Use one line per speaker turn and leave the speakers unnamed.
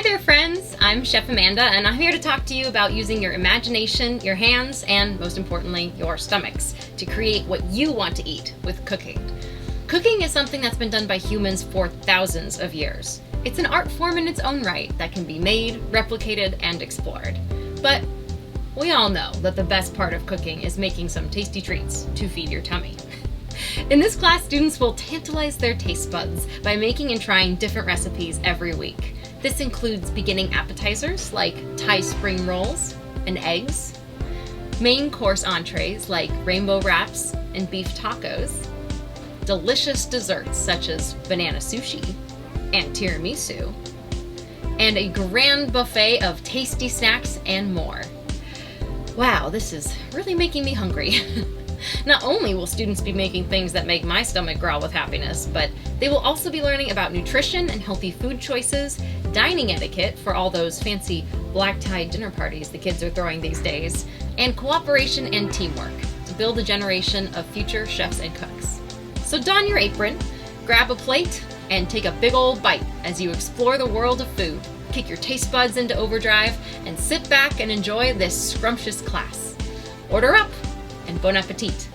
there, friends! I'm Chef Amanda, and I'm here to talk to you about using your imagination, your hands, and most importantly, your stomachs to create what you want to eat with cooking. Cooking is something that's been done by humans for thousands of years. It's an art form in its own right that can be made, replicated, and explored. But we all know that the best part of cooking is making some tasty treats to feed your tummy. In this class, students will tantalize their taste buds by making and trying different recipes every week. This includes beginning appetizers like Thai spring rolls and eggs, main course entrees like rainbow wraps and beef tacos, delicious desserts such as banana sushi and tiramisu, and a grand buffet of tasty snacks and more. Wow, this is really making me hungry. Not only will students be making things that make my stomach growl with happiness, but they will also be learning about nutrition and healthy food choices, dining etiquette for all those fancy black tie dinner parties the kids are throwing these days, and cooperation and teamwork to build a generation of future chefs and cooks. So don your apron, grab a plate, and take a big old bite as you explore the world of food. Kick your taste buds into overdrive and sit back and enjoy this scrumptious class. Order up, and bon appetit!